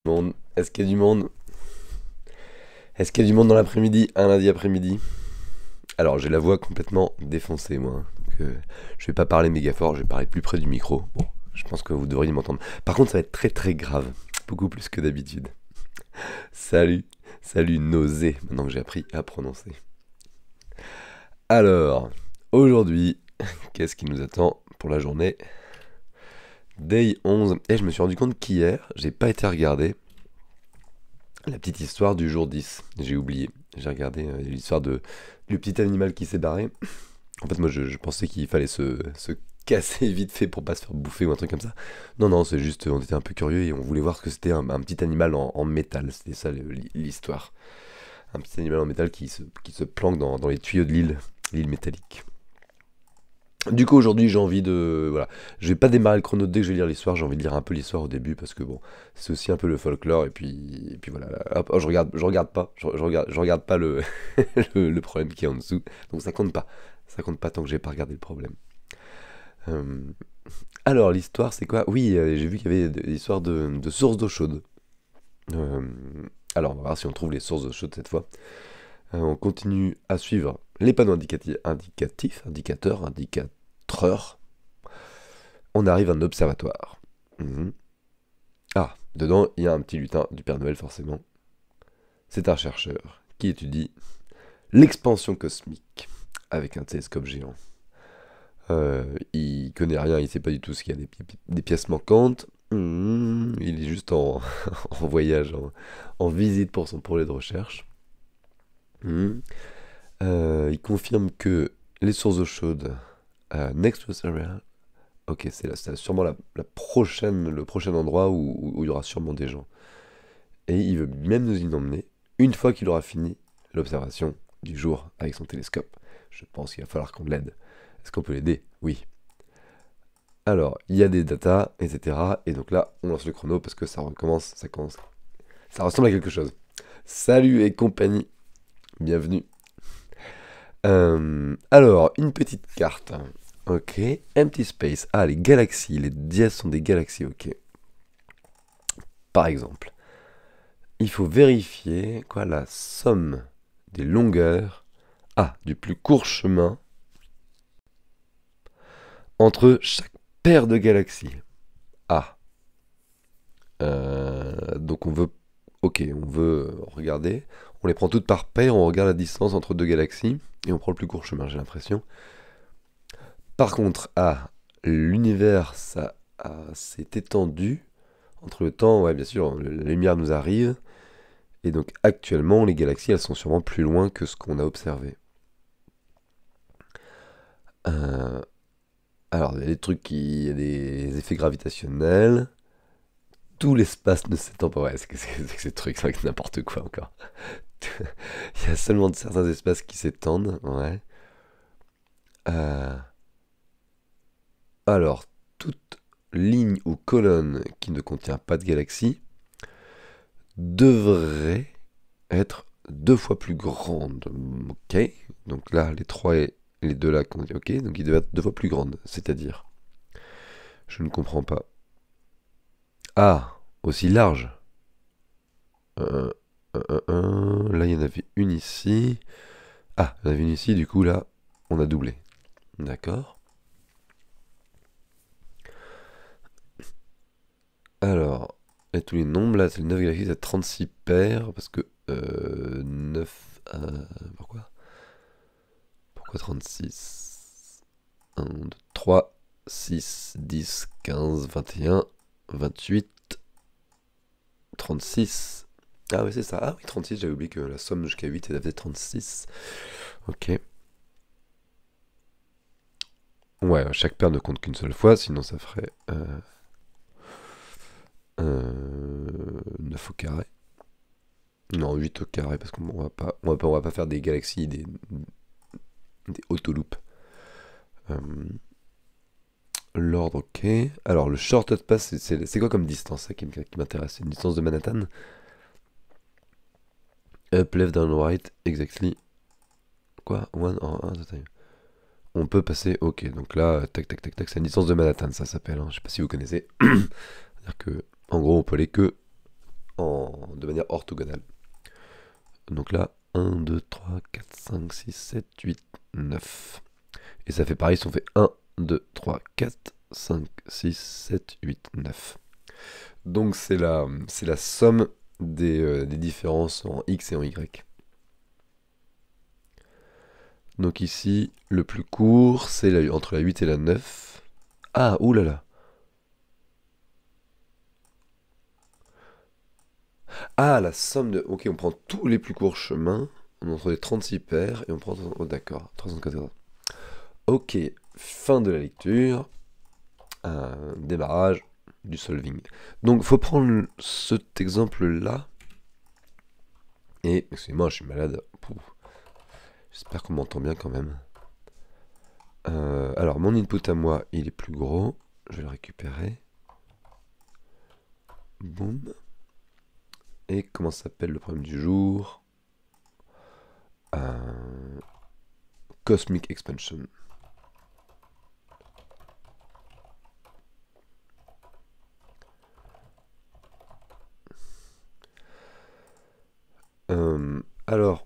Est-ce qu'il y a du monde? Est-ce qu'il y a du monde dans l'après-midi, un lundi après-midi? Alors, j'ai la voix complètement défoncée, moi, hein. Donc, je vais pas parler méga fort, je vais parler plus près du micro. Bon, je pense que vous devriez m'entendre. Par contre, ça va être très très grave, beaucoup plus que d'habitude. Salut, salut, nausée, maintenant que j'ai appris à prononcer. Alors, aujourd'hui, qu'est-ce qui nous attend pour la journée? Day 11. Et je me suis rendu compte qu'hier, j'ai pas été regarder la petite histoire du jour 10. J'ai oublié. J'ai regardé l'histoire du petit animal qui s'est barré. En fait, moi, je pensais qu'il fallait se casser vite fait pour pas se faire bouffer ou un truc comme ça. Non, non, c'est juste, on était un peu curieux et on voulait voir ce que c'était un petit animal en métal. C'était ça l'histoire. Un petit animal en métal qui se planque dans les tuyaux de l'île métallique. Du coup, aujourd'hui, j'ai envie de. Voilà. Je vais pas démarrer le chrono dès que je vais lire l'histoire. J'ai envie de lire un peu l'histoire au début parce que bon, c'est aussi un peu le folklore. Et puis voilà. Hop, oh, je regarde pas. Je regarde pas le problème qui est en dessous. Donc ça compte pas. Ça compte pas tant que j'ai pas regardé le problème. Euh, alors, l'histoire, c'est quoi? Oui, j'ai vu qu'il y avait des histoires de sources d'eau chaude. Euh, alors, on va voir si on trouve les sources d'eau chaude cette fois. On continue à suivre les panneaux indicateurs. On arrive à un observatoire. Mhm. Ah, dedans, il y a un petit lutin du Père Noël, forcément. C'est un chercheur qui étudie l'expansion cosmique avec un télescope géant. Il connaît rien, il sait pas du tout ce qu'il y a des pièces manquantes. Il est juste en voyage, en visite pour son projet de recherche. Mhm. Il confirme que les sources d'eau chaude next to this area. Ok, c'est sûrement le prochain endroit où il y aura sûrement des gens. Et il veut même nous y emmener une fois qu'il aura fini l'observation du jour avec son télescope. Je pense qu'il va falloir qu'on l'aide. Est-ce qu'on peut l'aider? Oui. Alors, il y a des datas, etc. Et donc là, on lance le chrono parce que ça recommence, ça commence. Ça ressemble à quelque chose. Salut et compagnie, bienvenue. Alors, une petite carte. Ok. Empty space. Ah, les galaxies. Les dièses sont des galaxies, ok. Par exemple, il faut vérifier quoi la somme des longueurs du plus court chemin entre chaque paire de galaxies. Ah. Donc on veut. Ok, on veut regarder. On les prend toutes par paire, on regarde la distance entre deux galaxies et on prend le plus court chemin, j'ai l'impression. Par contre, l'univers, ça s'est étendu entre le temps, ouais, bien sûr, la lumière nous arrive. Et donc actuellement, les galaxies, elles sont sûrement plus loin que ce qu'on a observé. Euh, alors, il y a des trucs il y a des effets gravitationnels. Tout l'espace ne s'étend pas. Ouais, c'est que ces trucs, c'est n'importe quoi encore. Il y a seulement certains espaces qui s'étendent, ouais. Euh, alors, toute ligne ou colonne qui ne contient pas de galaxie devrait être deux fois plus grande. Ok. Donc là, les trois et les deux là, ok. Donc ils devraient être deux fois plus grandes. C'est-à-dire, je ne comprends pas. Ah, aussi large. Euh, Là, il y en avait une ici. Ah, il y en avait une ici. Du coup, là, on a doublé. D'accord. Alors, et tous les nombres, là, c'est le 9 galaxies, c'est 36 paires. Parce que 9. Pourquoi? Pourquoi 36? 1, 2, 3, 6, 10, 15, 21, 28, 36. Ah oui, c'est ça. Ah oui, 36, j'avais oublié que la somme jusqu'à 8, elle avait 36. Ok. Ouais, chaque paire ne compte qu'une seule fois, sinon ça ferait 9 au carré. Non, 8 au carré, parce qu'on va pas faire des galaxies, des autoloupes. Euh, L'ordre, ok. Alors, le shortest path, c'est quoi comme distance, ça, qui m'intéresse? C'est une distance de Manhattan? Up, left, down, right, exactly. Quoi? One or other time. On peut passer, ok. Donc là, tac, tac, tac, tac, c'est une distance de Manhattan, ça s'appelle, hein. Je sais pas si vous connaissez. C'est-à-dire que, en gros, on peut aller que de manière orthogonale. Donc là, 1, 2, 3, 4, 5, 6, 7, 8, 9. Et ça fait pareil si on fait 1, 2, 3, 4, 5, 6, 7, 8, 9. Donc c'est la somme des différences en x et en y. Donc ici, le plus court, c'est entre la 8 et la 9. Ah, oulala. Ah, la somme de... Ok, on prend tous les plus courts chemins, on entre les 36 paires, et on prend... Oh, d'accord, 314. Ok, fin de la lecture. Démarrage du solving. Donc, faut prendre cet exemple-là. Et, excusez-moi, je suis malade. J'espère qu'on m'entend bien quand même. Alors, mon input à moi, il est plus gros. Je vais le récupérer. Boum. Et comment s'appelle le problème du jour? Cosmic Expansion. Alors,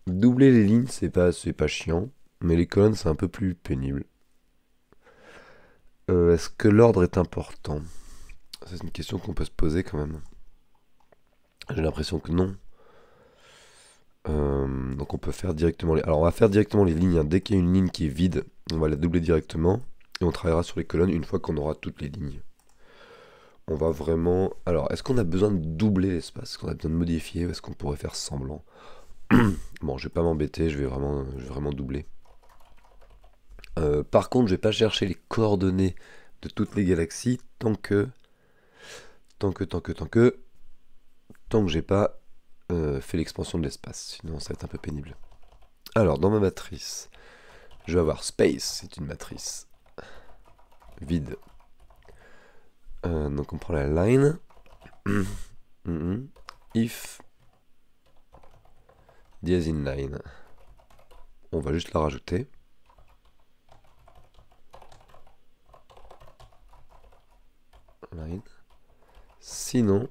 doubler les lignes, c'est pas chiant, mais les colonnes, c'est un peu plus pénible. Est-ce que l'ordre est important? C'est une question qu'on peut se poser quand même. J'ai l'impression que non. Donc on peut faire directement les... Alors on va faire directement les lignes, hein. Dès qu'il y a une ligne qui est vide, on va la doubler directement. Et on travaillera sur les colonnes une fois qu'on aura toutes les lignes. On va vraiment... Alors, est-ce qu'on a besoin de doubler l'espace? Est-ce qu'on a besoin de modifier? Ou est-ce qu'on pourrait faire semblant? Bon, je vais pas m'embêter, je vais vraiment doubler. Par contre, je vais pas chercher les coordonnées de toutes les galaxies tant que j'ai pas fait l'expansion de l'espace. Sinon, ça va être un peu pénible. Alors, dans ma matrice, je vais avoir space, c'est une matrice vide. Donc, on prend la line. If dièse inline. On va juste la rajouter. Line. Sinon,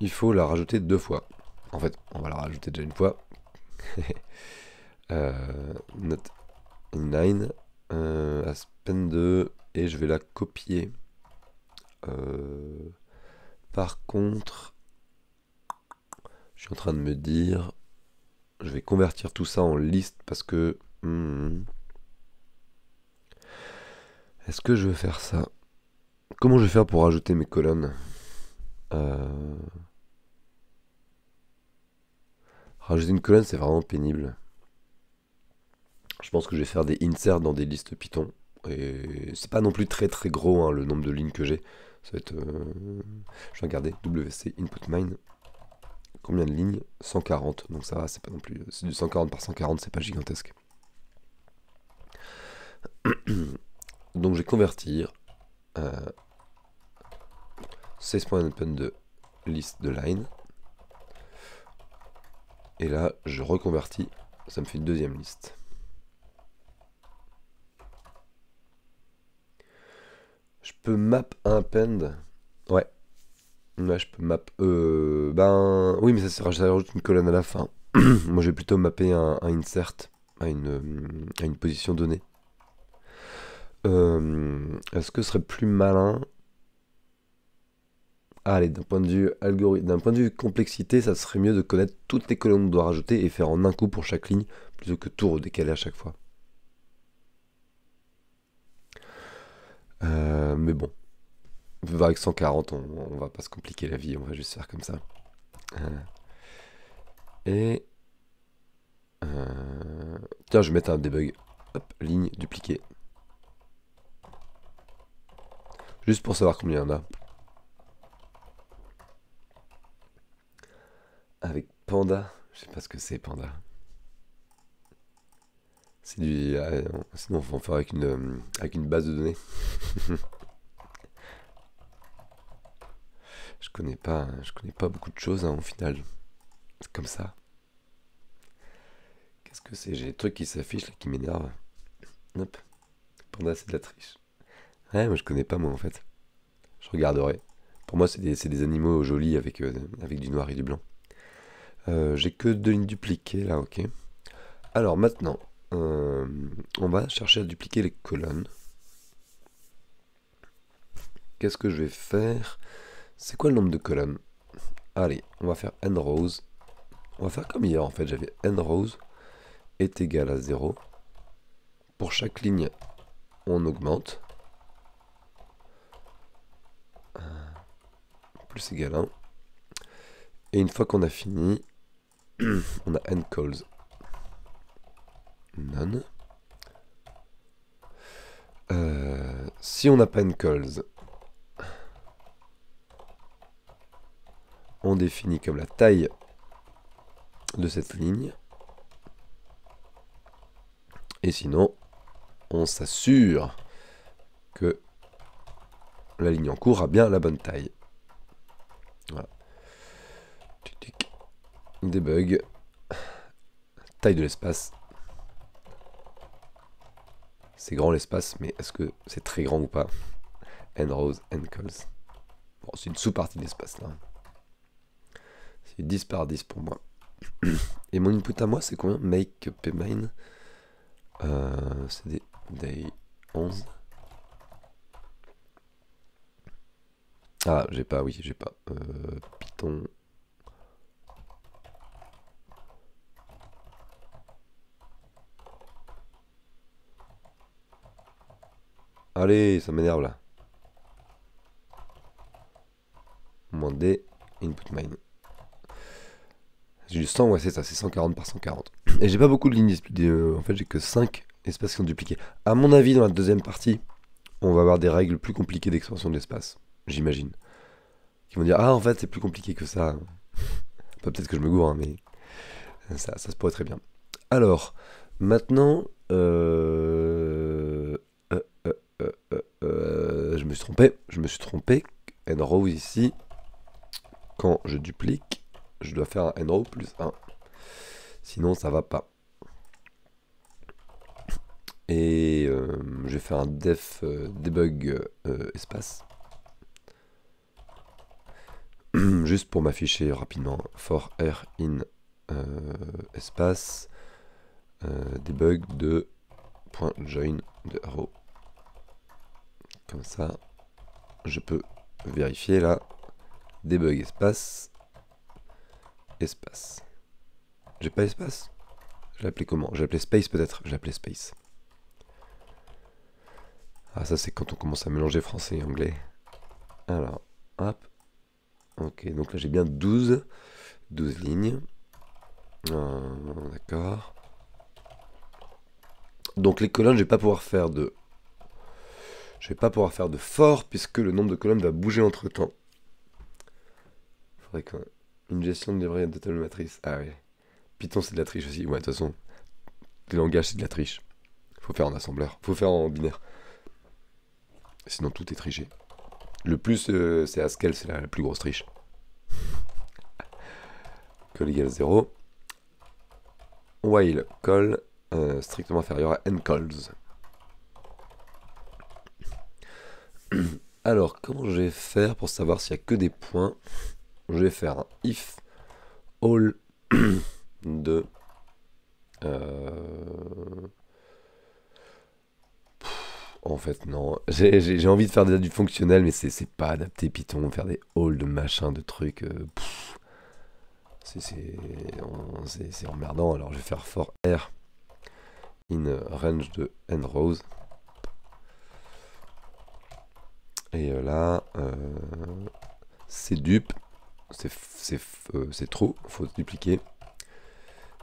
il faut la rajouter 2 fois. En fait, on va la rajouter déjà une fois. Not inline. Aspen 2. Et je vais la copier. Par contre, je suis en train de me dire, je vais convertir tout ça en liste parce que... Est-ce que je vais faire ça? Comment je vais faire pour rajouter mes colonnes? Rajouter une colonne, c'est vraiment pénible. Je pense que je vais faire des inserts dans des listes Python. Et c'est pas non plus très très gros, hein, le nombre de lignes que j'ai. Ça va être... Je vais regarder. WC input mine. Combien de lignes? 140. Donc ça va, c'est pas non plus... C'est du 140 par 140, c'est pas gigantesque. Donc je vais convertir 16.open de liste de line. Et là, je reconvertis. Ça me fait une deuxième liste. Je peux map un append. Ouais. Là, je peux map. Oui, mais ça rajoute une colonne à la fin. Moi, je vais plutôt mapper un insert à une position donnée. Est-ce que ce serait plus malin? Allez, d'un point de vue algorithme, d'un point de vue complexité, ça serait mieux de connaître toutes les colonnes qu'on doit rajouter et faire en un coup pour chaque ligne, plutôt que tout redécaler à chaque fois. Mais bon, avec 140, on va pas se compliquer la vie, on va juste faire comme ça. Et... Tiens, je vais mettre un debug. Hop, ligne dupliquée. Juste pour savoir combien il y en a. Avec Panda. Je sais pas ce que c'est, Panda. C'est du... sinon, on va en faire avec une base de données. Je connais pas beaucoup de choses, hein, au final. C'est comme ça. Qu'est-ce que c'est? J'ai des trucs qui s'affichent là qui m'énervent. Hop. Panda, c'est de la triche. Ouais, moi je connais pas, moi, en fait. Je regarderai. Pour moi, c'est des animaux jolis avec du noir et du blanc. J'ai que 2 lignes dupliquées là, ok. Alors maintenant, on va chercher à dupliquer les colonnes. Qu'est-ce que je vais faire? C'est quoi le nombre de colonnes? Allez, on va faire n rows. On va faire comme hier en fait, j'avais n rows est égal à 0. Pour chaque ligne, on augmente. Plus égal 1. Et une fois qu'on a fini, on a n calls none. Si on n'a pas n calls, on définit comme la taille de cette ligne. Et sinon, on s'assure que la ligne en cours a bien la bonne taille. Voilà. Debug. Taille de l'espace. C'est grand l'espace, mais est-ce que c'est très grand ou pas? N rows, n calls. Bon, c'est une sous-partie de l'espace là. C'est 10 par 10 pour moi. Et mon input à moi, c'est combien? Make pmain. C'est des day 11. Ah, j'ai pas, oui, j'ai pas. Python. Allez, ça m'énerve là. Moins D, input mine. J'ai du 100, ouais, c'est ça, c'est 140 par 140. Et j'ai pas beaucoup de lignes. En fait, j'ai que 5 espaces qui sont dupliqués. À mon avis, dans la deuxième partie, on va avoir des règles plus compliquées d'extension de l'espace. J'imagine. Qui vont dire, ah, en fait, c'est plus compliqué que ça. Peut-être que je me gourre, hein, mais ça se pourrait très bien. Alors, maintenant, je me suis trompé. Nrow ici, quand je duplique, je dois faire un nrow plus 1. Sinon, ça va pas. Et je vais faire un def debug espace. Juste pour m'afficher rapidement. For r in espace debug de .join de arrow. Comme ça, je peux vérifier là. Debug espace. Espace. J'ai pas espace? Je l'appelais comment? Je l'appelais space peut-être? Je l'appelais space. Ah, ça c'est quand on commence à mélanger français et anglais. Alors, hop. Ok, donc là j'ai bien 12 lignes. D'accord. Donc les colonnes, je vais pas pouvoir faire de... Je vais pas pouvoir faire de for puisque le nombre de colonnes va bouger entre temps. Il faudrait qu'une gestion de livret de telle matrice. Ah oui. Python c'est de la triche aussi. Ouais, de toute façon, les langages c'est de la triche. Faut faire en assembleur. Faut faire en binaire. Sinon tout est triché. Le plus c'est Haskell, c'est la plus grosse triche. Call égale 0. While call strictement inférieur à n calls. Alors, comment je vais faire pour savoir s'il n'y a que des points? Je vais faire un if all de... En fait, non. J'ai envie de faire du fonctionnel, mais c'est pas adapté Python. Faire des all de machin, de trucs... c'est emmerdant. Alors, je vais faire for r in range de n rows. Et là, c'est dupe, c'est trop, faut dupliquer.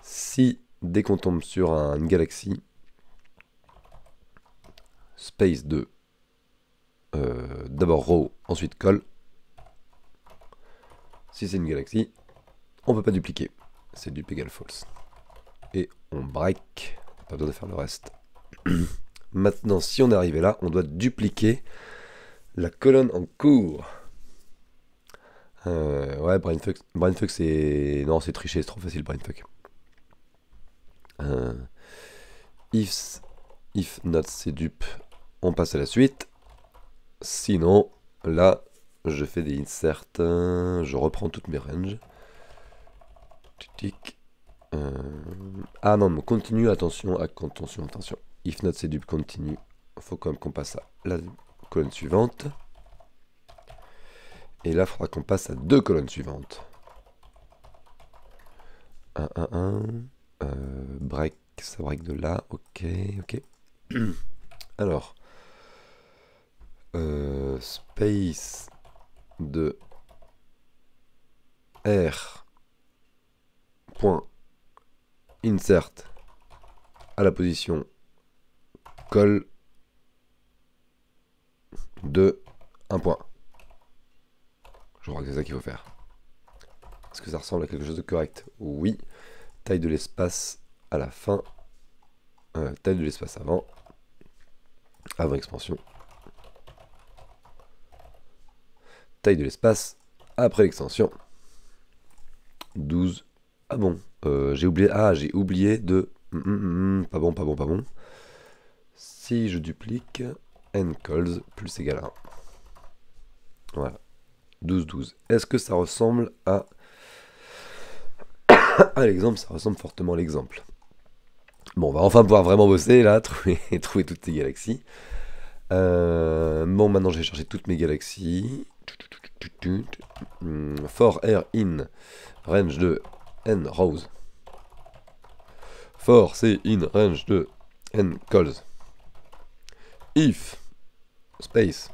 Si dès qu'on tombe sur une galaxie, space de d'abord row, ensuite call. Si c'est une galaxie, on peut pas dupliquer. C'est dupe égale false. Et on break, pas besoin de faire le reste. Maintenant, si on est arrivé là, on doit dupliquer la colonne en cours. Ouais, brainfuck c'est... Non, c'est triché, c'est trop facile, brainfuck. If not c'est dupe, on passe à la suite. Sinon, là, je fais des inserts, je reprends toutes mes ranges. Tic tic. Ah non, continue, attention, attention. If not, c'est du continue. Faut quand même qu'on passe à la colonne suivante. Et là, il faudra qu'on passe à 2 colonnes suivantes. 1, 1, 1. Break, ça break de là. Ok. Alors. Space de R. Point. Insert à la position col de 1 point. Je crois que c'est ça qu'il faut faire. Est-ce que ça ressemble à quelque chose de correct? Oui. Taille de l'espace à la fin. Taille de l'espace avant. Avant expansion. Taille de l'espace après l'extension. 12. Ah bon. J'ai oublié de... Pas bon. Si je duplique n calls plus égal à 1. Voilà. 12. Est-ce que ça ressemble à l'exemple? Ça ressemble fortement à l'exemple. Bon, on va enfin pouvoir vraiment bosser là, trouver toutes ces galaxies. Bon, maintenant je vais chercher toutes mes galaxies. For R in range de n rows. For C in range de n calls. If space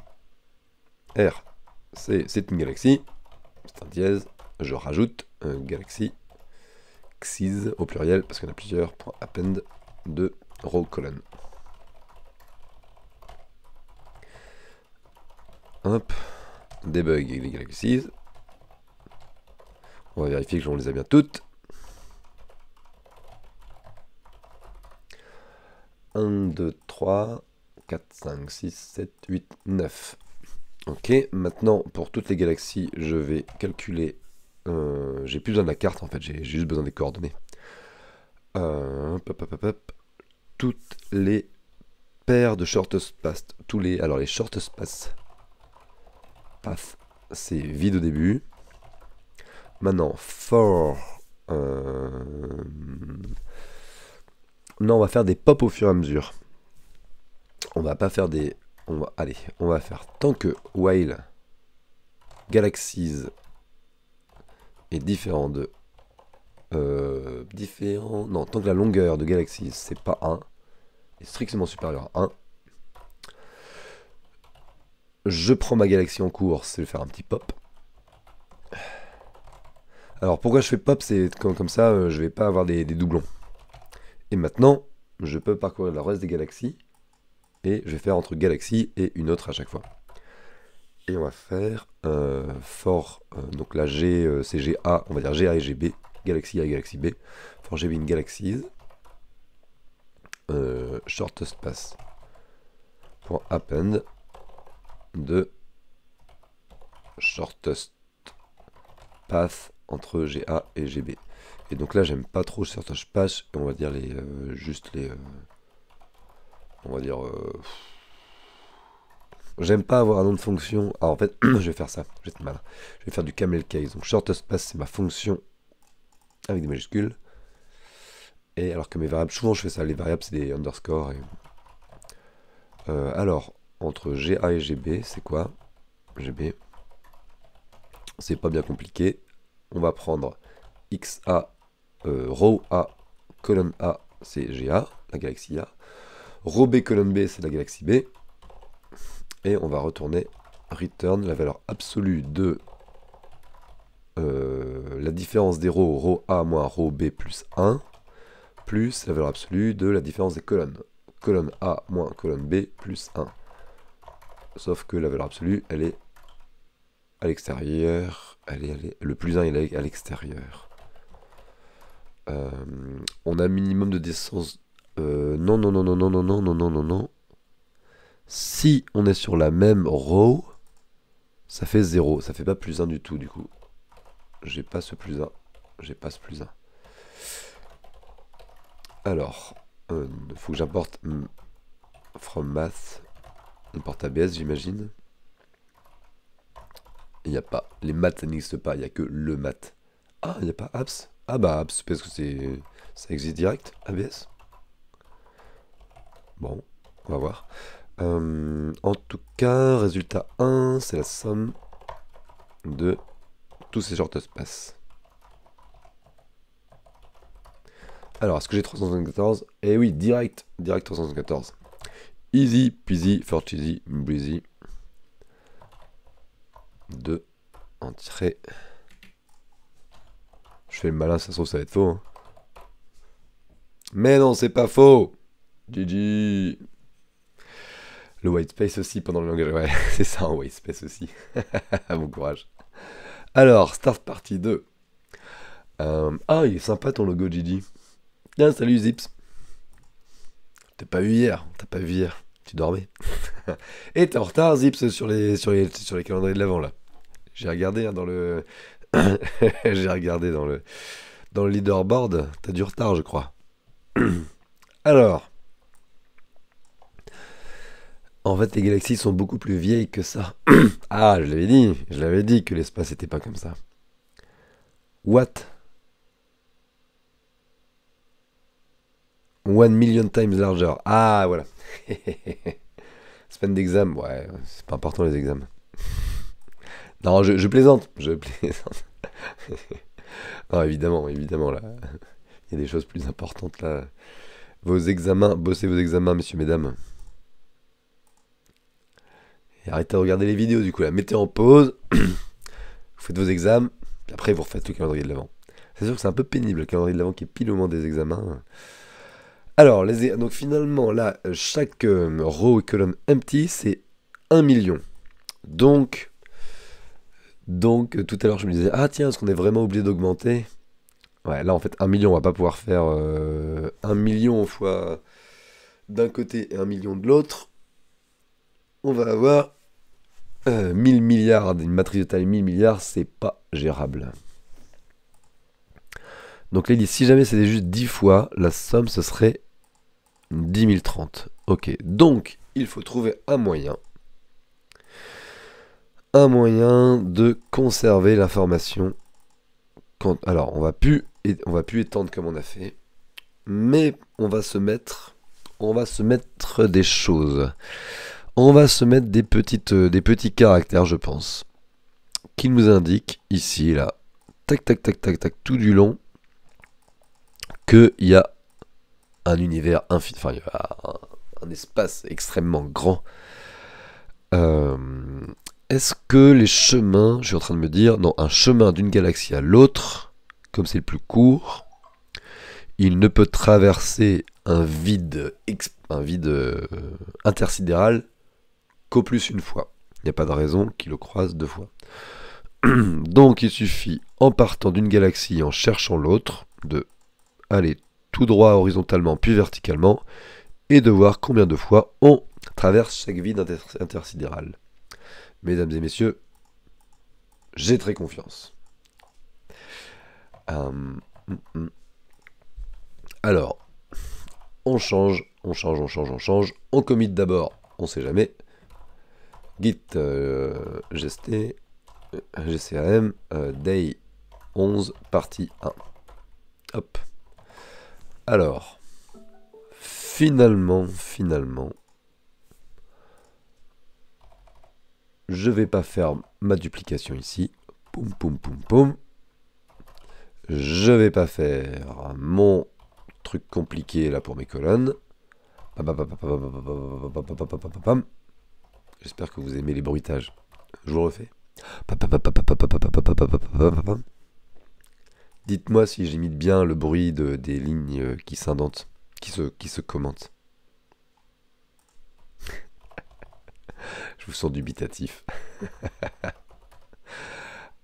R c'est une galaxie, c'est un dièse, je rajoute galaxie xyz au pluriel parce qu'on a plusieurs points append de row colonne. Hop, debug les galaxies. On va vérifier que on les a bien toutes. 1, 2, 3, 4, 5, 6, 7, 8, 9. Ok, maintenant pour toutes les galaxies, je vais calculer. J'ai plus besoin de la carte en fait, j'ai juste besoin des coordonnées. Toutes les paires de shortest path. Alors les shortest path, c'est vide au début. Maintenant, for. Non, on va faire des pops au fur et à mesure. On va pas faire des. On va faire tant que while galaxies est différent de. Non, tant que la longueur de galaxies c'est pas 1, est strictement supérieur à 1. Je prends ma galaxie en cours, c'est de faire un petit pop. Alors pourquoi je fais pop, c'est comme ça, je vais pas avoir des doublons. Et maintenant, je peux parcourir le reste des galaxies. Et je vais faire entre galaxies et une autre à chaque fois. Et on va faire for, donc la G, c'est GA, on va dire GA et GB, galaxie A et galaxie B. For GB in galaxies, shortest path pour append de shortest path entre GA et GB. Et donc là, j'aime pas trop shortest path, on va dire juste les... on va dire... J'aime pas avoir un nom de fonction. Ah, en fait, je vais faire ça. Je vais être malin. Je vais faire du camel case. Donc, shortest path, c'est ma fonction avec des majuscules. Et alors que mes variables, souvent je fais ça. Les variables, c'est des underscores. Alors, entre GA et GB, c'est quoi? GB. C'est pas bien compliqué. On va prendre XA, row A, colonne A, c'est GA, la galaxie A. Row B, colonne B, c'est la galaxie B. Et on va retourner return la valeur absolue de la différence des row A moins row B plus 1, plus la valeur absolue de la différence des colonnes. Colonne A moins colonne B plus 1. Sauf que la valeur absolue, elle est à l'extérieur. Le plus 1, il est à l'extérieur. On a un minimum de distance. Non. Si on est sur la même row, ça fait 0. Ça fait pas plus 1 du tout, du coup. J'ai pas ce plus 1. Alors, il faut que j'importe from math. Import ABS, j'imagine. Il n'y a pas. Les maths, ça n'existe pas. Il n'y a que le maths. Ah, il n'y a pas apps? Ah bah apps, parce que c'est... Ça existe direct, ABS. Bon, on va voir. En tout cas, résultat 1, c'est la somme de tous ces short spaces. Alors, est-ce que j'ai 374? Eh oui, direct 374. Easy peasy, for cheesy, breezy. 2 en tiré. Je fais le malin, ça se trouve, ça va être faux. Hein. Mais non, c'est pas faux. GG. Le white space aussi pendant le langage. Ouais, c'est ça, un white space aussi. Bon courage. Alors, start party 2. Ah, il est sympa ton logo, Gigi. Tiens, salut Zips. T'as pas vu hier. Tu dormais. Et t'es en retard, Zips, sur les calendriers de l'avant, là. J'ai regardé hein, dans le... J'ai regardé dans le leaderboard. T'as du retard, je crois. Alors... En fait, les galaxies sont beaucoup plus vieilles que ça. Ah, je l'avais dit que l'espace était pas comme ça. What? 1 million times larger. Ah, voilà. Semaine d'examen, ouais, c'est pas important les examens. Non, je plaisante, Non, évidemment, là. Il y a des choses plus importantes là. Vos examens, bossez vos examens, messieurs, mesdames. Et arrêtez de regarder les vidéos du coup là. Mettez en pause. Vous faites vos examens. Puis après vous refaites le calendrier de l'avant. C'est sûr que c'est un peu pénible le calendrier de l'avant qui est pile au moment des examens. Alors, donc finalement là, chaque row et colonne empty c'est 1 million. Donc tout à l'heure je me disais, ah tiens, est-ce qu'on est vraiment obligé d'augmenter? Ouais, là en fait 1 million, on va pas pouvoir faire 1 million fois d'un côté et 1 million de l'autre. On va avoir 1000 milliards, une matrice de taille 1000 milliards, c'est pas gérable. Donc là, il dit, si jamais c'était juste 10 fois, la somme, ce serait 10 030. Ok, donc, il faut trouver un moyen de conserver l'information. Alors, on va plus étendre comme on a fait, mais on va se mettre des choses. On va se mettre des petits caractères, je pense, qui nous indiquent ici, là, tac, tac, tac, tac, tac, tout du long, qu'il y a un univers infini, enfin, il y a un espace extrêmement grand. Est-ce que les chemins, je suis en train de me dire, non, un chemin d'une galaxie à l'autre, comme c'est le plus court, il ne peut traverser un vide intersidéral qu'au plus une fois. Il n'y a pas de raison qu'il le croise 2 fois. Donc il suffit, en partant d'une galaxie et en cherchant l'autre, de aller tout droit horizontalement puis verticalement, et de voir combien de fois on traverse chaque vide intersidéral. Mesdames et messieurs, j'ai très confiance. Alors, on change. On commit d'abord, on sait jamais. Git GCAM day 11 partie 1. Hop. Alors, finalement, je vais pas faire ma duplication ici. Poum, poum, poum, poum. Je vais pas faire mon truc compliqué là pour mes colonnes. J'espère que vous aimez les bruitages. Je vous refais. Dites-moi si j'imite bien le bruit des lignes qui s'indentent, qui se commentent. Je vous sens dubitatif.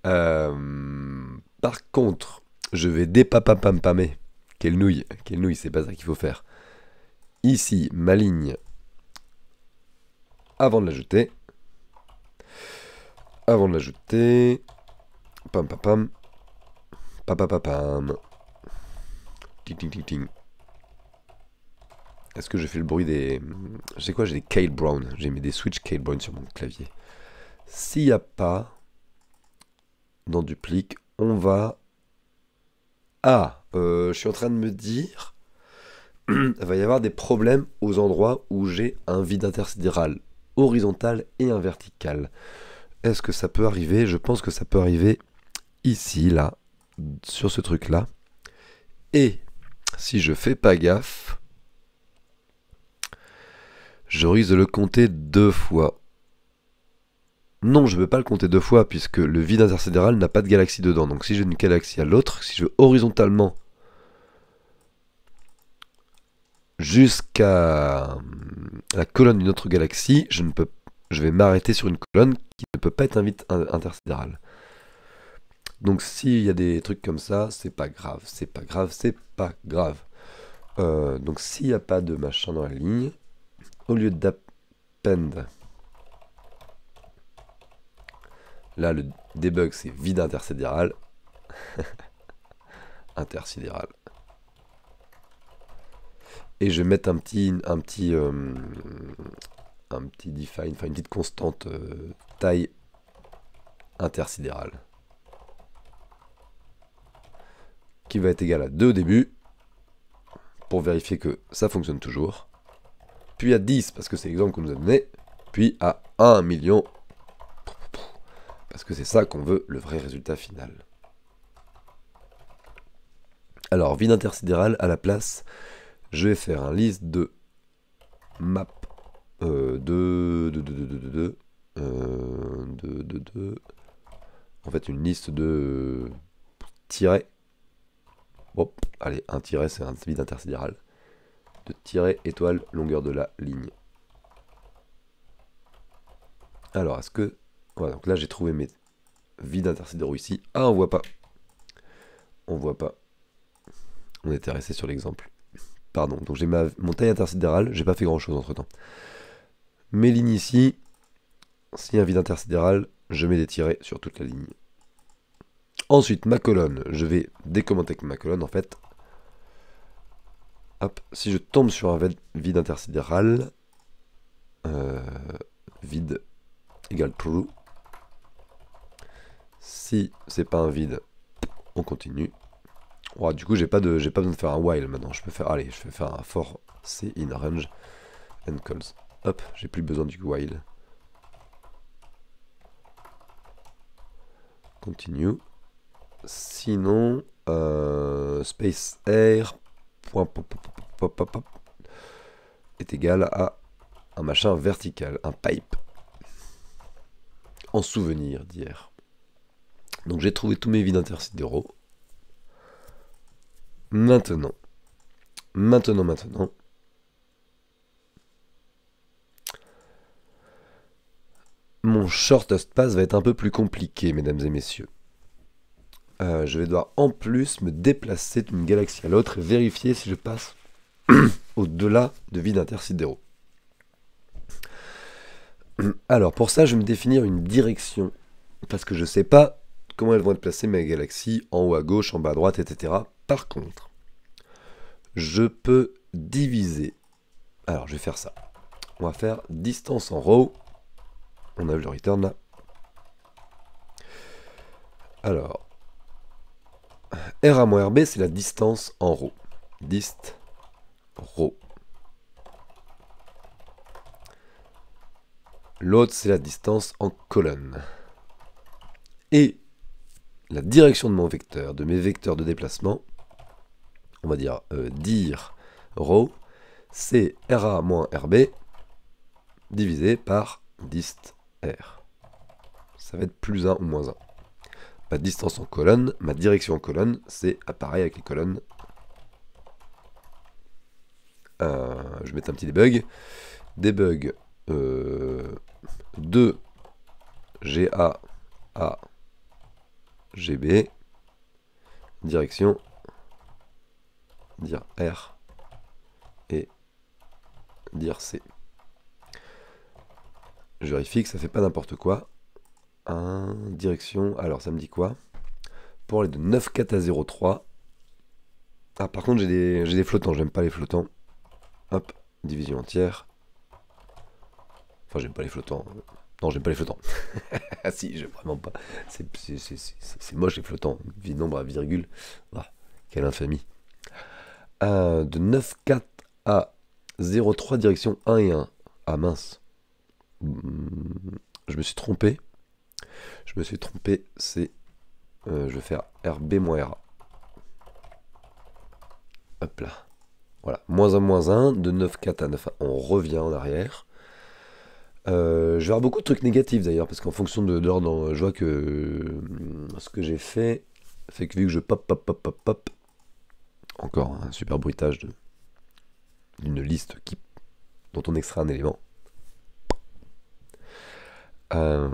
Par contre, je vais dépapapampamer. Quelle nouille, c'est pas ça qu'il faut faire. Ici, ma ligne, avant de l'ajouter, pam pam pam, papapapam, ting ting ting ting. Est-ce que je fais le bruit des... Je sais quoi, j'ai des Kale Brown, j'ai mis des switch Kale Brown sur mon clavier. S'il n'y a pas, dans duplique, on va... Ah, je suis en train de me dire... il va y avoir des problèmes aux endroits où j'ai un vide intersidéral horizontal et un vertical. Est-ce que ça peut arriver? Je pense que ça peut arriver ici, là, sur ce truc-là. Et si je fais pas gaffe, je risque de le compter 2 fois. Non, je ne peux pas le compter 2 fois puisque le vide intersidéral n'a pas de galaxie dedans. Donc si j'ai une galaxie à l'autre, si je veux horizontalement jusqu'à la colonne d'une autre galaxie, je vais m'arrêter sur une colonne qui ne peut pas être un vide intersidéral. Donc s'il y a des trucs comme ça, c'est pas grave, c'est pas grave, c'est pas grave. Donc s'il n'y a pas de machin dans la ligne, au lieu d'append, là le debug c'est vide intersidéral. Intersidéral. Et je vais mettre un petit define, enfin une petite constante taille intersidérale. Qui va être égal à 2 au début, pour vérifier que ça fonctionne toujours. Puis à 10, parce que c'est l'exemple qu'on nous a donné. Puis à 1 million, parce que c'est ça qu'on veut, le vrai résultat final. Alors, vide intersidéral, à la place, je vais faire un liste de map en fait une liste de tirets. Bon, allez, un tiret c'est un vide intersidéral. De tiret étoile longueur de la ligne. Alors est-ce que... Voilà, donc là j'ai trouvé mes vides intersidéraux ici. Ah, on voit pas. On voit pas. On était resté sur l'exemple. Pardon, donc j'ai mon taille intersidérale, j'ai pas fait grand chose entre temps. Mes lignes ici, s'il y a un vide intersidéral, je mets des tirets sur toute la ligne. Ensuite, ma colonne, je vais décommenter avec ma colonne en fait. Hop, si je tombe sur un vide intersidéral, vide égale true. Si c'est pas un vide, on continue. Oh, du coup, j'ai pas besoin de faire un while maintenant. Je peux faire, allez, je vais faire un for c in range and calls. Hop, j'ai plus besoin du while. Continue. Sinon, space air point est égal à un machin vertical, un pipe. En souvenir d'hier. Donc j'ai trouvé tous mes vides intersidéraux. Maintenant. Mon shortest pass va être un peu plus compliqué, mesdames et messieurs. Je vais devoir en plus me déplacer d'une galaxie à l'autre et vérifier si je passe au-delà de vides intersidéraux. Alors pour ça, je vais me définir une direction. Parce que je ne sais pas comment elles vont être placées mes galaxies, en haut à gauche, en bas à droite, etc. Par contre, je peux diviser. Alors je vais faire ça. On va faire distance en row. On a vu le return là. Alors, RA-RB, c'est la distance en row. Dist row. L'autre, c'est la distance en colonne. Et la direction de mon vecteur, de mes vecteurs de déplacement, on va dire dir row, c'est RA-RB divisé par dist R. Ça va être plus 1 ou moins 1. Ma distance en colonne, ma direction en colonne, c'est pareil avec les colonnes. Je vais mettre un petit debug. Debug 2 GA à GB. Direction dir R et dir C. Je vérifie que ça fait pas n'importe quoi. Direction, alors ça me dit quoi? Pour aller de 9,4 à 0,3. Ah, par contre, j'ai des flottants, j'aime pas les flottants. Hop, division entière. Enfin, j'aime pas les flottants. Non, j'aime pas les flottants. Ah si, j'aime vraiment pas. C'est moche les flottants. Nombre à virgule. Ah, quelle infamie. De 9,4 à 0,3 direction 1 et 1. Ah mince. Je me suis trompé. C'est... je vais faire RB moins RA. Hop là. Voilà. Moins 1, moins 1. De 9,4 à 9,1. On revient en arrière. Je vais avoir beaucoup de trucs négatifs d'ailleurs, parce qu'en fonction de l'ordre, je vois que ce que j'ai fait que vu que je pop, encore un super bruitage d'une liste dont on extrait un élément. Par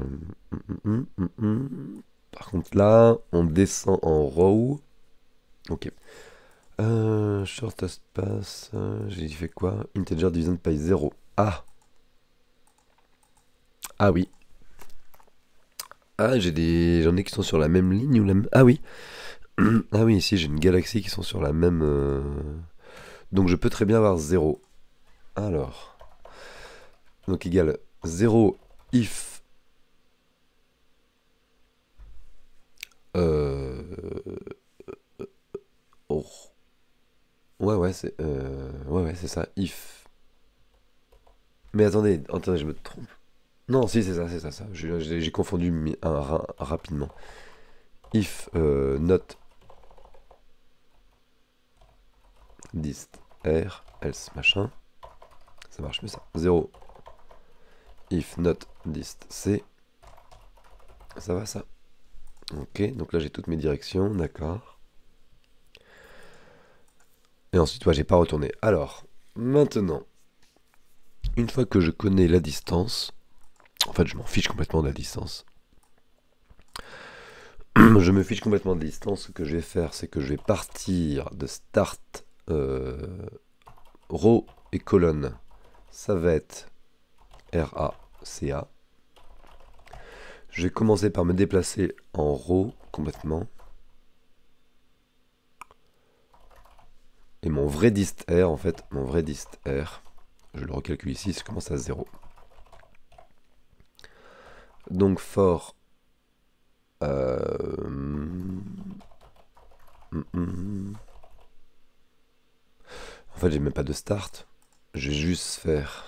contre là, on descend en row. Ok. Short espace, j'ai fait quoi? Integer division by 0. Ah! Ah oui. Ah, j'en ai qui sont sur la même ligne ou la même... Ah oui. Ah oui, ici j'ai une galaxie qui sont sur la même... Donc je peux très bien avoir 0. Alors. Donc égal 0 if... Oh. Ouais, c'est... Ouais, c'est ça. If... Mais attendez, je me trompe. Non, si, c'est ça. J'ai confondu rapidement. If not dist r else machin. Ça marche mieux ça. 0 if not dist c. Ça va ça? Ok, donc là j'ai toutes mes directions, d'accord. Et ensuite, j'ai pas retourné. Alors, maintenant, une fois que je connais la distance, en fait je m'en fiche complètement de la distance. Je me fiche complètement de la distance. Ce que je vais faire, c'est que je vais partir de start row et colonne. Ça va être RACA. Je vais commencer par me déplacer en row complètement. Et mon vrai dist R, en fait, je le recalcule ici, je commence à 0. Donc for en fait, j'ai même pas de start. Je vais juste faire...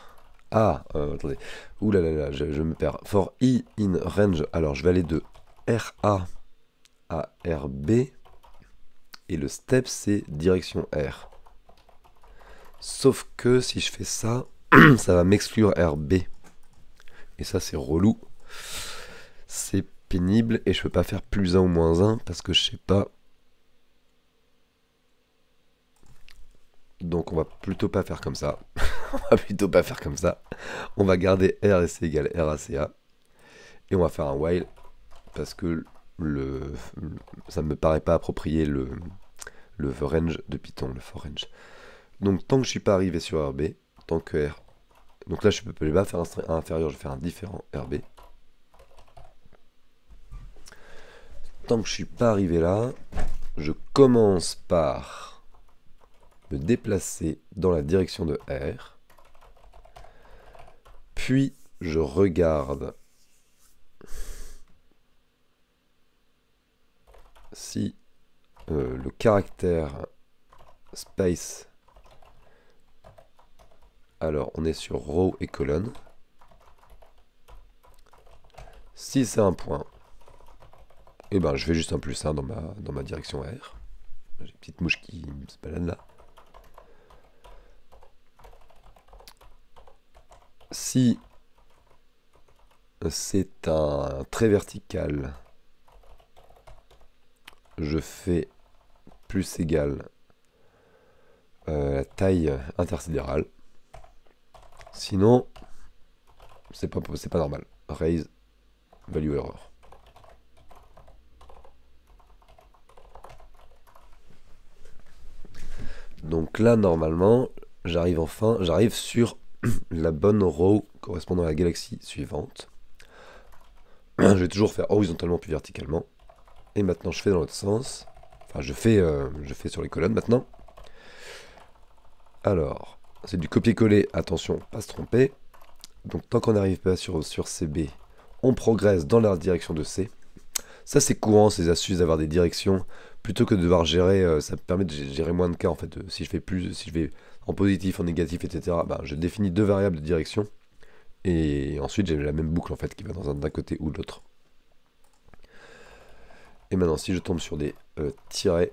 Ah, attendez. Ouh là là là, je me perds. For I in range, alors je vais aller de RA à RB. Et le step, c'est direction R. Sauf que si je fais ça, ça va m'exclure RB. Et ça, c'est relou. C'est pénible. Et je peux pas faire plus 1 ou moins 1 parce que je sais pas. Donc on va plutôt pas faire comme ça. On va garder R et C égale RACA. Et on va faire un while. Parce que ça me paraît pas approprié le range de Python, le for range. Donc tant que je suis pas arrivé sur RB, tant que R... Donc là je peux pas faire un inférieur, je vais faire un différent RB. Tant que je suis pas arrivé là, je commence par me déplacer dans la direction de R. Puis je regarde si le caractère space... Alors, on est sur row et colonne. Si c'est un point, et ben je fais juste un plus 1 dans ma direction R. J'ai une petite mouche qui se balade là. Si c'est un trait vertical, je fais plus égal la taille intersidérale. Sinon, c'est pas normal. Raise value error. Donc là, normalement, j'arrive sur la bonne row correspondant à la galaxie suivante. Je vais toujours faire horizontalement puis verticalement. Et maintenant, je fais dans l'autre sens. Enfin, je fais sur les colonnes maintenant. Alors, c'est du copier-coller. Attention, pas se tromper. Donc, tant qu'on n'arrive pas sur CB, on progresse dans la direction de C. Ça c'est courant, ces astuces d'avoir des directions, plutôt que de devoir gérer, ça me permet de gérer moins de cas en fait. Si je fais plus, si je vais en positif, en négatif, etc., bah, je définis deux variables de direction, et ensuite j'ai la même boucle en fait qui va dans d'un côté ou de l'autre. Et maintenant si je tombe sur des tirets,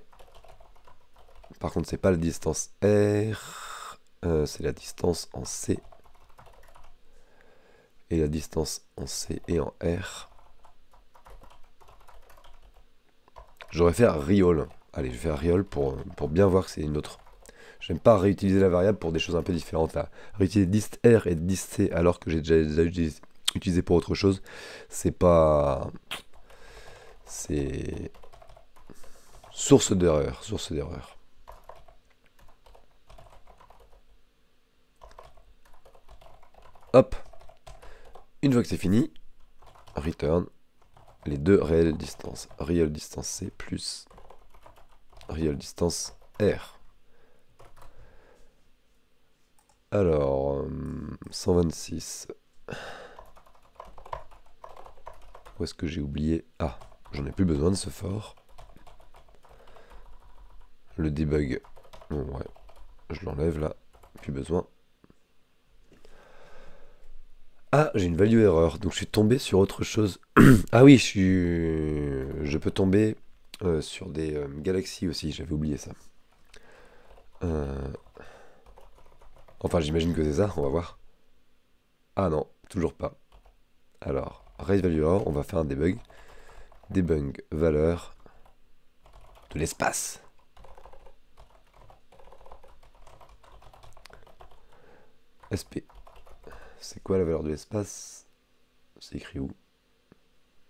par contre c'est pas la distance R, c'est la distance en C. Et la distance en C et en R. J'aurais fait un real. Allez, je vais faire real pour bien voir que c'est une autre. J'aime pas réutiliser la variable pour des choses un peu différentes là. Réutiliser dist R et dist C alors que j'ai déjà utilisé pour autre chose, c'est pas... C'est... Source d'erreur, source d'erreur. Hop. Une fois que c'est fini, return les deux réelles distances. Real distance C plus real distance R. Alors, 126. Où est-ce que j'ai oublié? Ah, j'en ai plus besoin de ce for. Le debug. Bon, ouais. Je l'enlève là. Plus besoin. Ah, j'ai une value erreur. Donc je suis tombé sur autre chose. Ah oui, je peux tomber sur des galaxies aussi. J'avais oublié ça. Enfin, j'imagine que c'est ça. On va voir. Ah non, toujours pas. Alors, raise value error. On va faire un debug. Debug valeur de l'espace. SP. C'est quoi la valeur de l'espace? C'est écrit où?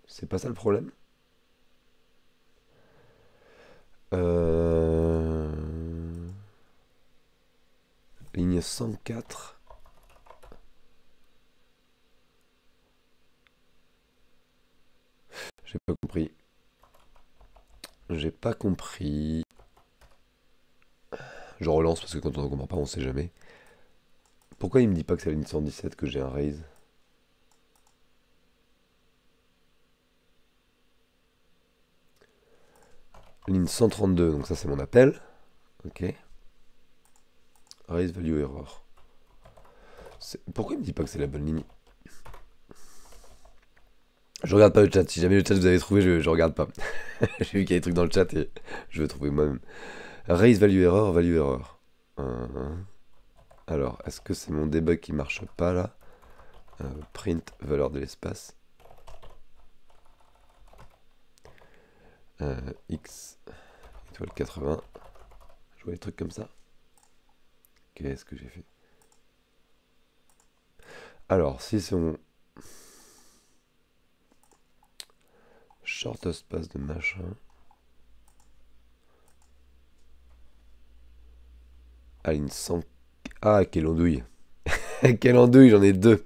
C'est pas ça le problème? Ligne 104. J'ai pas compris. J'ai pas compris. Je relance parce que quand on ne comprend pas, on sait jamais. Pourquoi il me dit pas que c'est la ligne 117 que j'ai un raise? Ligne 132, donc ça c'est mon appel. Ok. Raise value error. Pourquoi il me dit pas que c'est la bonne ligne? Je regarde pas le chat. Si jamais le chat vous avez trouvé, je regarde pas. J'ai vu qu'il y a des trucs dans le chat et je vais trouver moi-même. Raise value error, value error. Alors, est-ce que c'est mon debug qui marche pas là? Print valeur de l'espace. X étoile 80. Je vois des trucs comme ça. Qu'est-ce que j'ai fait? Alors, si c'est mon shortest pass de machin. Ah, une 100. Ah, quelle andouille. Quelle andouille, j'en ai deux.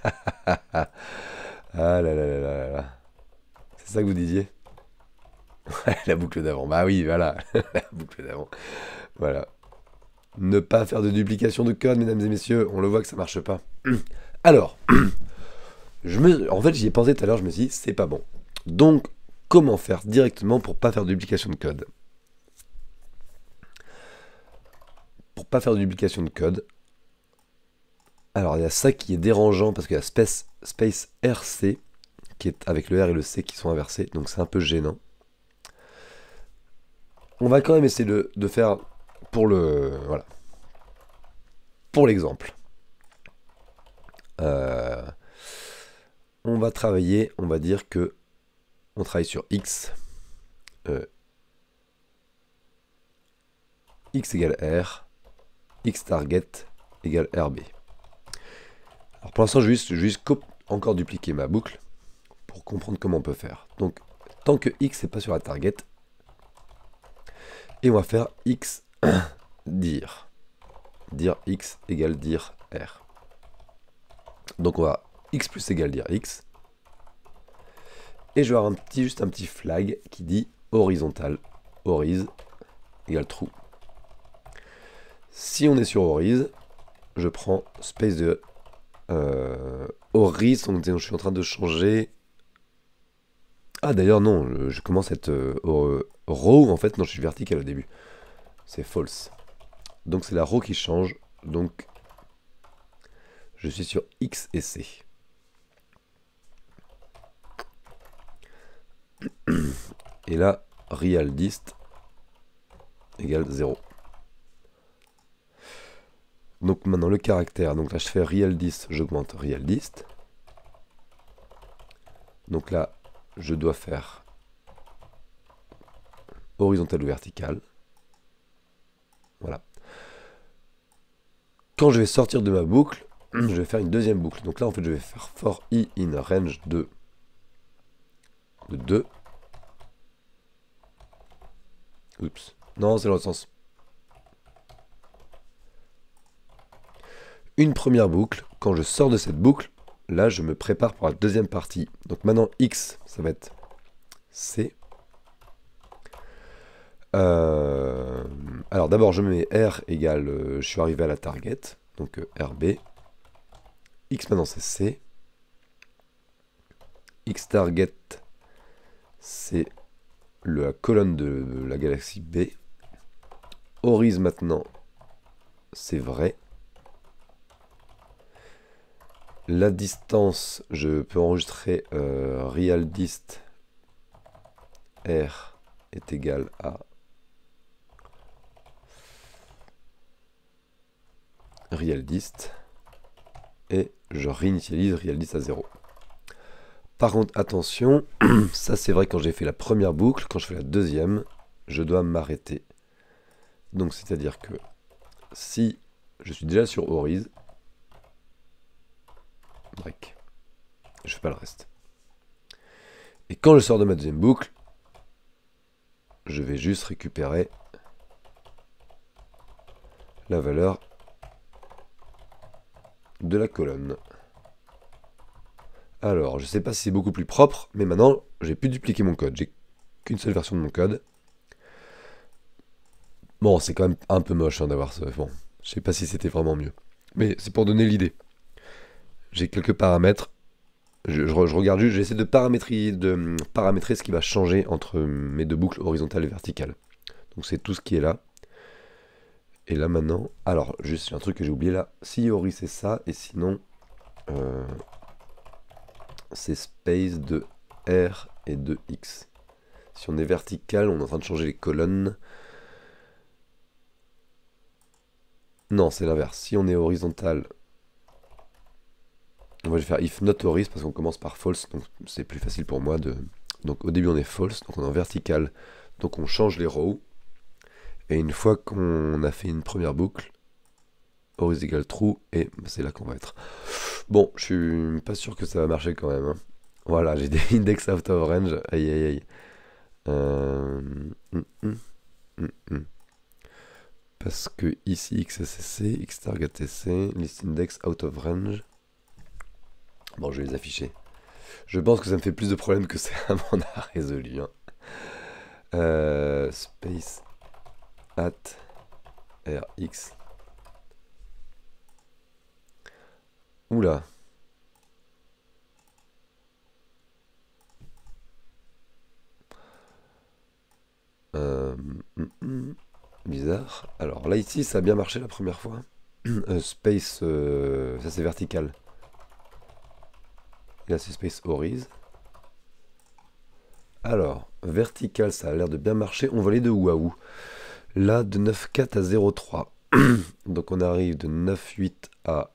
Ah là là là là là. C'est ça que vous disiez? La boucle d'avant. Bah oui, voilà. La boucle d'avant. Voilà. Ne pas faire de duplication de code, mesdames et messieurs. On le voit que ça marche pas. Alors, en fait, j'y ai pensé tout à l'heure. Je me suis dit, c'est pas bon. Donc, comment faire directement pour pas faire de duplication de code? Pour pas faire de duplication de code. Alors, il y a ça qui est dérangeant parce qu'il y a space RC qui est avec le R et le C qui sont inversés. Donc, c'est un peu gênant. On va quand même essayer de faire pour le... Voilà. Pour l'exemple. On va travailler, on va dire que on travaille sur X. X égale R. X target égale RB. Alors pour l'instant, je vais juste encore dupliquer ma boucle pour comprendre comment on peut faire. Donc, tant que X n'est pas sur la target, et on va faire X dir. Dir X égale dir R. Donc on va X plus égale dire X. Et je vais avoir juste un petit flag qui dit horizontal. Horiz égale true. Si on est sur horiz, je prends space de horiz. Donc je suis en train de changer Ah d'ailleurs non, je commence à être row en fait, non je suis vertical au début. C'est false. Donc c'est la row qui change, donc je suis sur X et C. Et là, real dist égale 0. Donc maintenant le caractère, donc là je fais real dist, j'augmente real dist. Donc là, je dois faire horizontal ou vertical. Voilà. Quand je vais sortir de ma boucle, je vais faire une deuxième boucle. Donc là, en fait, je vais faire for i in range de 2. Oups. Non, c'est dans l'autre sens. Une première boucle. Quand je sors de cette boucle, là, je me prépare pour la deuxième partie. Donc maintenant, x, ça va être c. Alors d'abord, je mets r égale, je suis arrivé à la target. Donc rb. X maintenant, c'est c. X target, c'est la colonne de la galaxie B. Horizon maintenant, c'est vrai. La distance, je peux enregistrer real dist r est égal à real dist et je réinitialise real dist à 0. Par contre, attention, ça c'est vrai quand j'ai fait la première boucle, quand je fais la deuxième, je dois m'arrêter. Donc c'est-à-dire que si je suis déjà sur horizon, break, je fais pas le reste. Et quand je sors de ma deuxième boucle, je vais juste récupérer la valeur de la colonne. Alors, je sais pas si c'est beaucoup plus propre, mais maintenant, j'ai pu dupliquer mon code. J'ai qu'une seule version de mon code. Bon, c'est quand même un peu moche hein, d'avoir ce... Bon, je sais pas si c'était vraiment mieux. Mais c'est pour donner l'idée. J'ai quelques paramètres. Je regarde juste, j'essaie de paramétrer ce qui va changer entre mes deux boucles horizontales et verticales. Donc c'est tout ce qui est là. Et là maintenant, alors juste un truc que j'ai oublié là. Si Ori c'est ça, et sinon c'est space de R et de X. Si on est vertical, on est en train de changer les colonnes. Non, c'est l'inverse. Si on est horizontal, moi je vais faire if not horizon parce qu'on commence par false, donc c'est plus facile pour moi de... Donc au début on est false, donc on est en vertical, donc on change les rows. Et une fois qu'on a fait une première boucle, horizon égale true, et c'est là qu'on va être. Bon, je suis pas sûr que ça va marcher quand même. Hein. Voilà, j'ai des index out of range. Aïe aïe aïe. Euh... hum, hum, hum. Parce que ici x c'est c, x target est c, list index out of range. Bon, je vais les afficher. Je pense que ça me fait plus de problèmes que c'est à mon a résolu. Hein. Space at rx. Oula. Euh, Bizarre. Alors là ici ça a bien marché la première fois. Space, ça c'est vertical. Et là c'est space horizon. Alors, vertical ça a l'air de bien marcher. On va aller de où à où? Là de 9,4 à 0,3. Donc on arrive de 9,8 à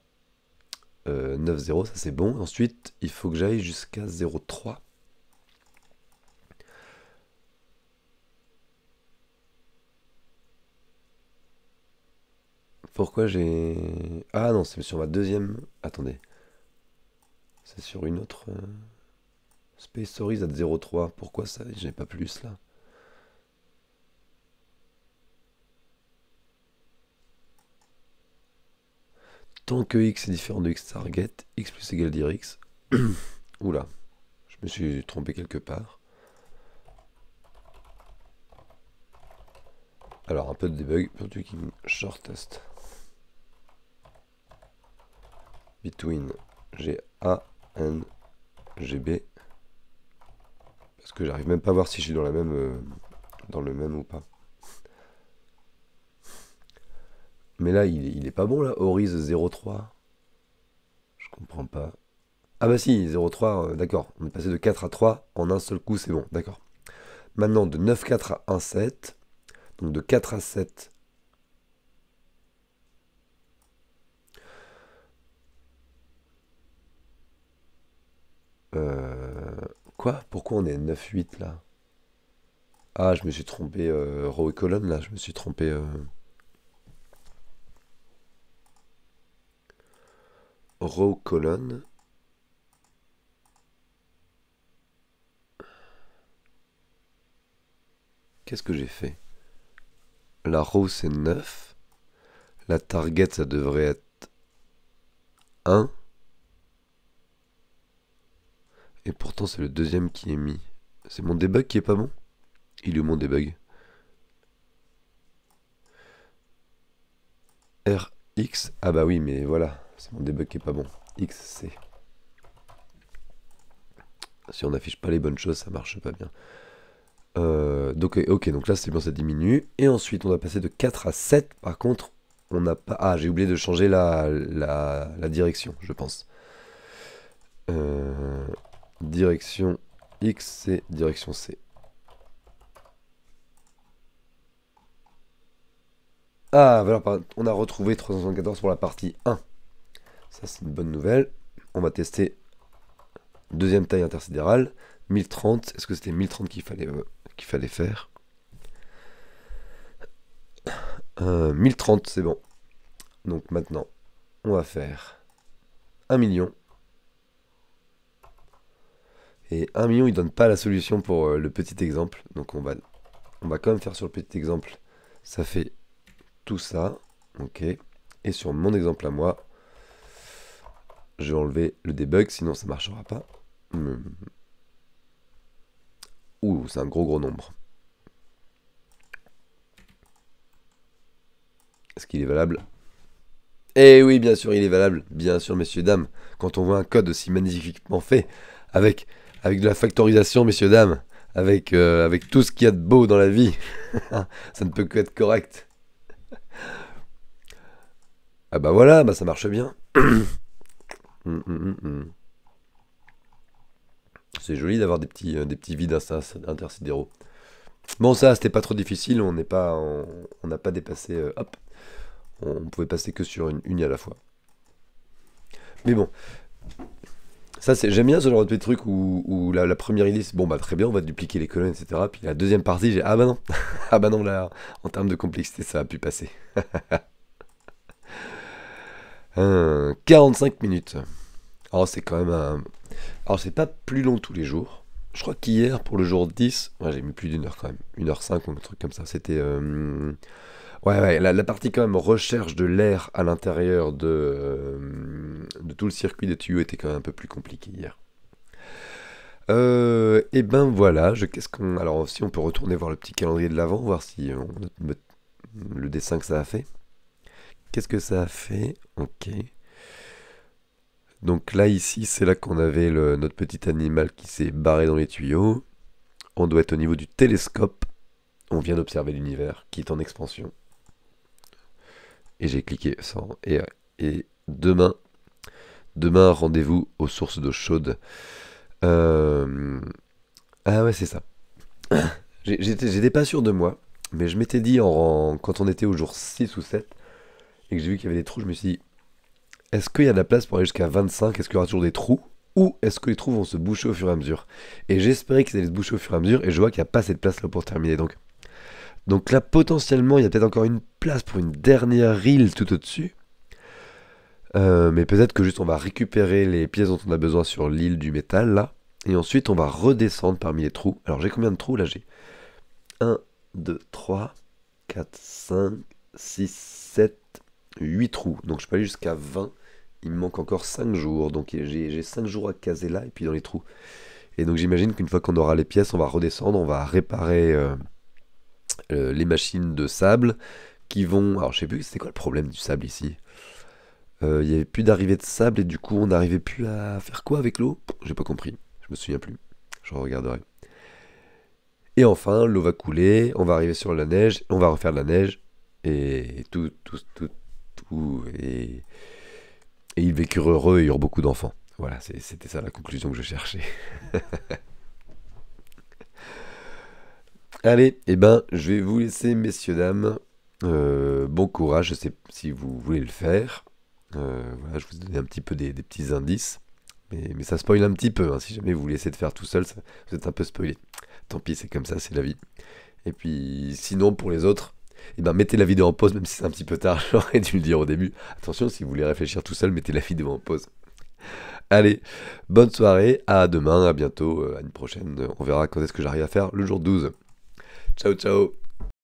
9,0, ça c'est bon. Ensuite il faut que j'aille jusqu'à 0,3. Pourquoi j'ai... Ah non, c'est sur ma deuxième... Attendez. C'est sur une autre... Space Stories at 0,3. Pourquoi ça? J'ai pas plus là. Tant que x est différent de x target, x plus égal dire x. Oula, je me suis trompé quelque part. Alors un peu de debug, between shortest between GA and GB. Parce que j'arrive même pas à voir si je suis dans dans le même ou pas. Mais là, il est pas bon, là, Oriz 03. Je comprends pas. Ah bah si, 0,3, d'accord. On est passé de 4 à 3 en un seul coup, c'est bon, d'accord. Maintenant, de 9,4 à 1,7. Donc de 4 à 7. Euh, Quoi? Pourquoi on est à 9,8 là? Ah, je me suis trompé, row et colonne là, je me suis trompé. Row, colonne. Qu'est-ce que j'ai fait? La row c'est 9. La target ça devrait être 1. Et pourtant c'est le deuxième qui est mis. C'est mon debug qui est pas bon? Il est où mon debug? RX. Ah bah oui, mais voilà, c'est mon debug qui est pas bon. XC. Si on n'affiche pas les bonnes choses, ça marche pas bien. Donc, ok, donc là c'est bon, ça diminue. Et ensuite, on va passer de 4 à 7. Par contre, on n'a pas. Ah, j'ai oublié de changer la direction, je pense. Euh, Direction X, c'est direction C. Ah, voilà, on a retrouvé 374 pour la partie 1. Ça, c'est une bonne nouvelle. On va tester deuxième taille intersidérale. 1030. Est-ce que c'était 1030 qu'il fallait faire? 1030, c'est bon. Donc maintenant, on va faire 1 million. Et 1 million, il donne pas la solution pour le petit exemple. Donc on va quand même faire sur le petit exemple. Ça fait tout ça. Ok. Et sur mon exemple à moi, je vais enlever le debug, sinon ça marchera pas. Ouh, c'est un gros nombre. Est-ce qu'il est valable? Eh oui, bien sûr, il est valable. Bien sûr, messieurs, dames. Quand on voit un code aussi magnifiquement fait, avec, avec de la factorisation, messieurs, dames, avec tout ce qu'il y a de beau dans la vie, ça ne peut que être correct. Ah bah voilà, bah ça marche bien. Hum. C'est joli d'avoir des petits vides intersidéraux. Bon, ça, c'était pas trop difficile, on n'a pas dépassé, hop, on pouvait passer que sur une à la fois. Mais bon, ça, j'aime bien ce genre de petit truc où la première idée, c'est bon, bah très bien, on va dupliquer les colonnes, etc. Puis la deuxième partie, ah bah non, ah bah non, là, en termes de complexité, ça a pu passer. 45 minutes. Alors, c'est quand même un. Alors, c'est pas plus long tous les jours. Je crois qu'hier, pour le jour 10, ouais, j'ai mis plus d'une heure quand même. 1h05 ou un truc comme ça. C'était. Ouais, la partie quand même recherche de l'air à l'intérieur de tout le circuit des tuyaux était quand même un peu plus compliqué hier. Et ben voilà, qu'est-ce qu'on. Alors aussi, on peut retourner voir le petit calendrier de l'avant, voir si le dessin que ça a fait. Qu'est-ce que ça a fait? Ok. Donc là, ici, c'est là qu'on avait notre petit animal qui s'est barré dans les tuyaux. On doit être au niveau du télescope. On vient d'observer l'univers qui est en expansion. Et j'ai cliqué sans. Et demain, rendez-vous aux sources d'eau chaude. Euh, Ah ouais, c'est ça. J'étais pas sûr de moi, mais je m'étais dit quand on était au jour 6 ou 7 et que j'ai vu qu'il y avait des trous, je me suis dit, est-ce qu'il y a de la place pour aller jusqu'à 25? Est-ce qu'il y aura toujours des trous? Ou est-ce que les trous vont se boucher au fur et à mesure? Et j'espérais qu'ils allaient se boucher au fur et à mesure, et je vois qu'il n'y a pas cette place là pour terminer. Donc là, potentiellement, il y a peut-être encore une place pour une dernière île tout au-dessus. Mais peut-être que juste on va récupérer les pièces dont on a besoin sur l'île du métal là. Et ensuite on va redescendre parmi les trous. Alors j'ai combien de trous là? J'ai 1, 2, 3, 4, 5, 6, 7, 8 trous. Donc je peux aller jusqu'à 20. Il me manque encore 5 jours. Donc j'ai 5 jours à caser là et puis dans les trous. Et donc j'imagine qu'une fois qu'on aura les pièces, on va redescendre, on va réparer les machines de sable qui vont... Alors je sais plus, c'était quoi le problème du sable ici? Il n'y avait plus d'arrivée de sable et du coup on n'arrivait plus à faire quoi avec l'eau? J'ai pas compris, je me souviens plus. Je regarderai. Et enfin, l'eau va couler, on va arriver sur la neige, on va refaire de la neige, et tout, et ils vécurent heureux et eurent beaucoup d'enfants. Voilà, c'était ça la conclusion que je cherchais. Allez, eh ben, je vais vous laisser, messieurs, dames. Bon courage, je sais si vous voulez le faire. Voilà, je vous ai donné un petit peu des petits indices. Mais ça spoil un petit peu, hein. Si jamais vous voulez essayer de faire tout seul, vous êtes un peu spoilé. Tant pis, c'est comme ça, c'est la vie. Et puis, sinon, pour les autres, eh ben, mettez la vidéo en pause, même si c'est un petit peu tard, j'aurais dû le dire au début. Attention, si vous voulez réfléchir tout seul, mettez la vidéo en pause. Allez, bonne soirée, à demain, à bientôt, à une prochaine. On verra quand est-ce que j'arrive à faire le jour 12. Ciao, ciao.